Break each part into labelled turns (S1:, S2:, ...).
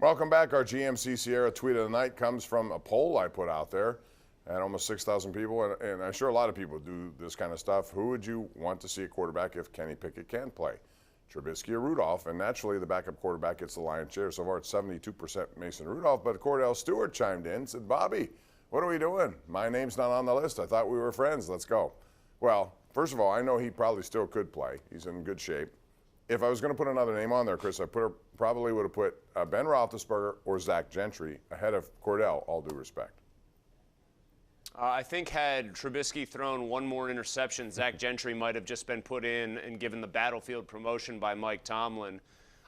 S1: Welcome back. Our GMC Sierra tweet of the night comes from a poll I put out there, and almost 6,000 people, and I'm sure a lot of people do this kind of stuff. Who would you want to see a quarterback if Kenny Pickett can play? Trubisky or Rudolph? And naturally, the backup quarterback gets the lion's share. So far, it's 72% Mason Rudolph, but Cordell Stewart chimed in and said, Bobby, what are we doing? My name's not on the list. I thought we were friends. Let's go. Well, first of all, I know he probably still could play. He's in good shape. If I was going to put another name on there, Chris, probably would have put Ben Roethlisberger or Zach Gentry ahead of Cordell, all due respect.
S2: I think had Trubisky thrown one more interception, Zach Gentry might have just been put in and given the battlefield promotion by Mike Tomlin.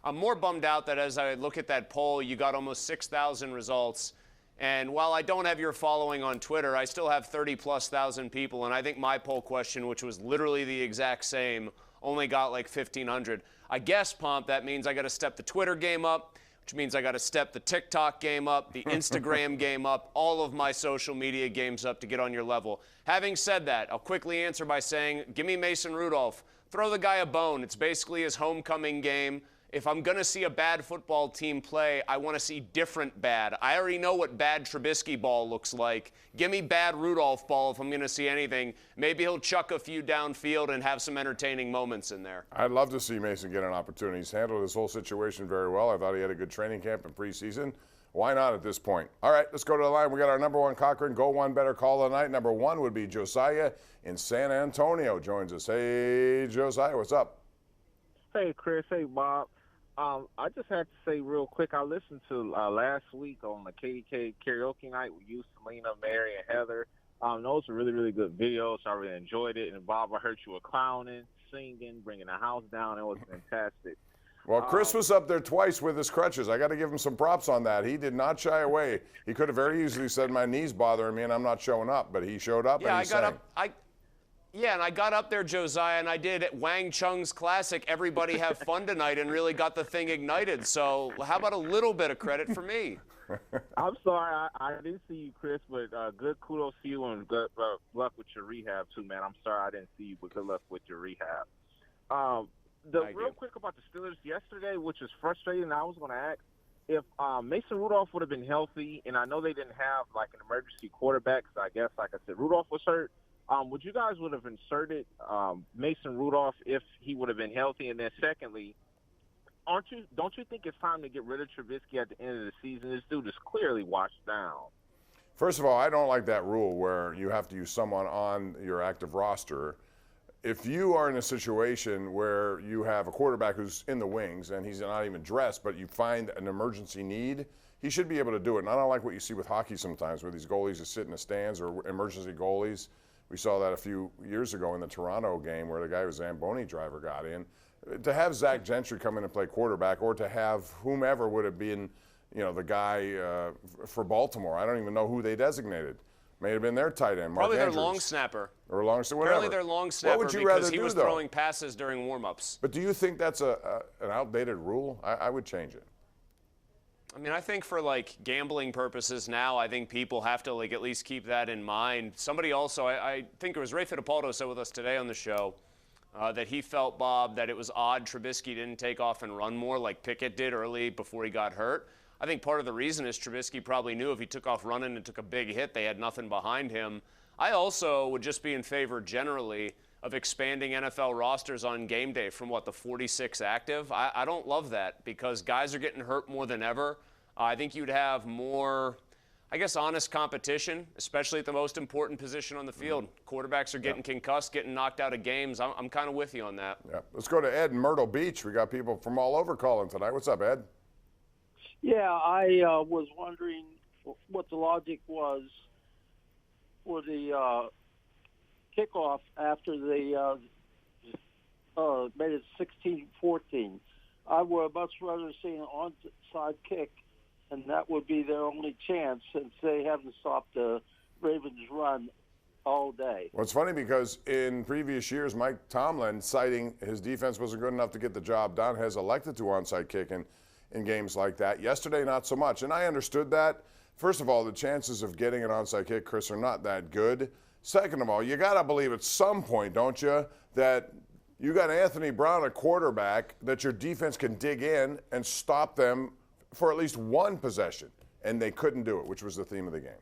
S2: I'm more bummed out that as I look at that poll, you got almost 6,000 results. And while I don't have your following on Twitter, I still have 30-plus thousand people. And I think my poll question, which was literally the exact same, only got like 1,500. I guess, Pomp, that means I got to step the Twitter game up, which means I got to step the TikTok game up, the Instagram game up, all of my social media games up to get on your level. Having said that, I'll quickly answer by saying, give me Mason Rudolph. Throw the guy a bone. It's basically his homecoming game. If I'm going to see a bad football team play, I want to see different bad. I already know what bad Trubisky ball looks like. Give me bad Rudolph ball if I'm going to see anything. Maybe he'll chuck a few downfield and have some entertaining moments in there.
S1: I'd love to see Mason get an opportunity. He's handled this whole situation very well. I thought he had a good training camp in preseason. Why not at this point? All right, let's go to the line. We got our number one Cochran Go One Better call of the night. Number one would be Josiah in San Antonio. Joins us. Hey, Josiah, what's up?
S3: Hey, Chris. Hey, Bob. I just had to say real quick, I listened to last week on the KDKA karaoke night with you, Selena, Mary, and Heather. Those were really, really good videos. I really enjoyed it. And, Bob, I heard you were clowning, singing, bringing the house down. It was fantastic.
S1: Well, Chris was up there twice with his crutches. I got to give him some props on that. He did not shy away. He could have very easily said, my knee's bothering me and I'm not showing up. But he showed up and he sang.
S2: Yeah, and I got up there, Josiah, and I did Wang Chung's classic, Everybody Have Fun Tonight, and really got the thing ignited. So how about a little bit of credit for me?
S3: I'm sorry, I didn't see you, Chris, but good kudos to you and good luck with your rehab, too, man. I'm sorry I didn't see you, but good luck with your rehab. Real quick about the Steelers yesterday, which is frustrating, I was going to ask, if Mason Rudolph would have been healthy, and I know they didn't have, like, an emergency quarterback, because I guess, like I said, Rudolph was hurt, would you guys would have inserted Mason Rudolph if he would have been healthy? And then secondly, don't you think it's time to get rid of Trubisky at the end of the season? This dude is clearly washed down.
S1: First of all, I don't like that rule where you have to use someone on your active roster. If you are in a situation where you have a quarterback who's in the wings and he's not even dressed, but you find an emergency need, he should be able to do it. And I don't like what you see with hockey sometimes where these goalies just sit in the stands or emergency goalies. We saw that a few years ago in the Toronto game where the guy who was Zamboni driver got in. To have Zach Gentry come in and play quarterback, or to have whomever would have been, the guy for Baltimore. I don't even know who they designated. May have been their tight end, Mark
S2: Probably
S1: Andrews.
S2: their long snapper.
S1: Or long snapper, whatever.
S2: Apparently their long snapper
S1: what would you
S2: because
S1: rather
S2: he was throwing passes during warm-ups.
S1: But do you think that's an outdated rule? I would change it.
S2: I mean, I think for, gambling purposes now, I think people have to, at least keep that in mind. Somebody also, I think it was Ray Fittipaldo said with us today on the show that he felt, Bob, that it was odd Trubisky didn't take off and run more like Pickett did early before he got hurt. I think part of the reason is Trubisky probably knew if he took off running and took a big hit, they had nothing behind him. I also would just be in favor generally of expanding NFL rosters on game day from, the 46 active. I don't love that because guys are getting hurt more than ever. I think you'd have more, honest competition, especially at the most important position on the field. Quarterbacks are getting concussed, getting knocked out of games. I'm kind of with you on that.
S1: Yeah. Let's go to Ed in Myrtle Beach. We got people from all over calling tonight. What's up, Ed?
S4: Yeah, I was wondering what the logic was for the kickoff after they made it 16-14. I would much rather see an onside kick, and that would be their only chance since they haven't stopped the Ravens' run all day.
S1: Well, it's funny because in previous years, Mike Tomlin, citing his defense wasn't good enough to get the job done, has elected to onside kick in games like that. Yesterday, not so much, and I understood that. First of all, the chances of getting an onside kick, Chris, are not that good. Second of all, you got to believe at some point, don't you, that you got Anthony Brown, a quarterback, that your defense can dig in and stop them for at least one possession, and they couldn't do it, which was the theme of the game.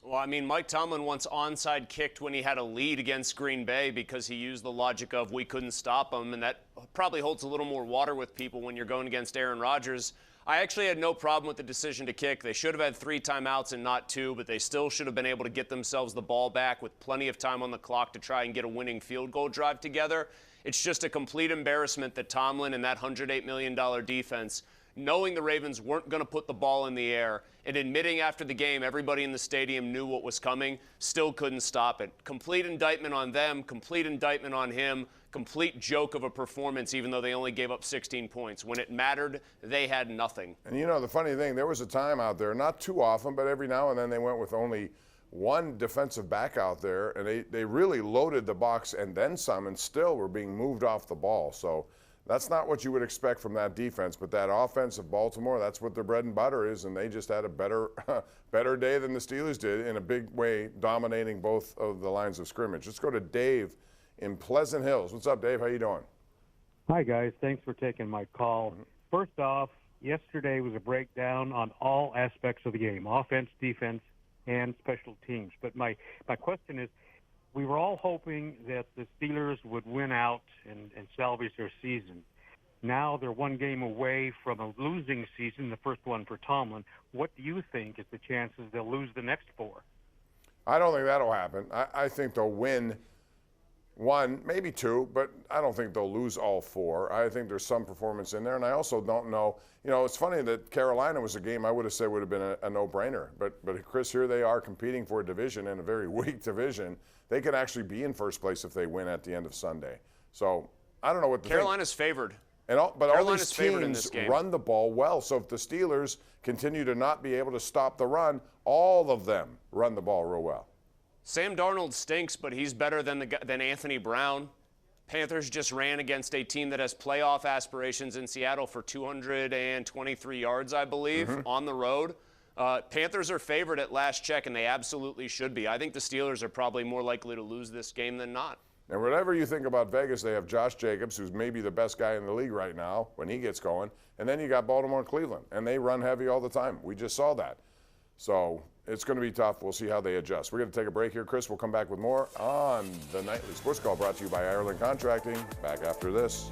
S2: Well, I mean, Mike Tomlin once onside kicked when he had a lead against Green Bay because he used the logic of we couldn't stop them, and that probably holds a little more water with people when you're going against Aaron Rodgers. I actually had no problem with the decision to kick. They should have had 3 timeouts and not 2, but they still should have been able to get themselves the ball back with plenty of time on the clock to try and get a winning field goal drive together. It's just a complete embarrassment that Tomlin and that $108 million defense, knowing the Ravens weren't going to put the ball in the air and admitting after the game everybody in the stadium knew what was coming, still couldn't stop it. Complete indictment on them, complete indictment on him, complete joke of a performance even though they only gave up 16 points. When it mattered, they had nothing.
S1: And you know, the funny thing, there was a time out there, not too often, but every now and then they went with only one defensive back out there, and they really loaded the box and then some, and still were being moved off the ball. So that's not what you would expect from that defense, but that offense of Baltimore, that's what their bread and butter is, and they just had a better day than the Steelers did in a big way, dominating both of the lines of scrimmage. Let's go to Dave in Pleasant Hills. What's up, Dave? How you doing?
S5: Hi, guys. Thanks for taking my call. First off, yesterday was a breakdown on all aspects of the game, offense, defense, and special teams. But my question is, we were all hoping that the Steelers would win out and salvage their season. Now they're one game away from a losing season, the first one for Tomlin. What do you think is the chances they'll lose the next 4?
S1: I don't think that'll happen. I think they'll win 1, maybe 2, but I don't think they'll lose all 4. I think there's some performance in there, and I also don't know. You know, it's funny that Carolina was a game I would have said would have been a no-brainer, but Chris, here they are competing for a division in a very weak division. They could actually be in first place if they win at the end of Sunday. So I don't know what the
S2: Carolina's favored.
S1: But all these
S2: teams
S1: run the ball well. So if the Steelers continue to not be able to stop the run, all of them run the ball real well.
S2: Sam Darnold stinks, but he's better than Anthony Brown. Panthers just ran against a team that has playoff aspirations in Seattle for 223 yards, I believe, on the road. Panthers are favored at last check, and they absolutely should be. I think the Steelers are probably more likely to lose this game than not.
S1: And whatever you think about Vegas, they have Josh Jacobs, who's maybe the best guy in the league right now when he gets going. And then you got Baltimore and Cleveland, and they run heavy all the time. We just saw that. So it's going to be tough. We'll see how they adjust. We're going to take a break here. Chris will come back with more on the Nightly Sports Call, brought to you by Ireland Contracting. Back after this.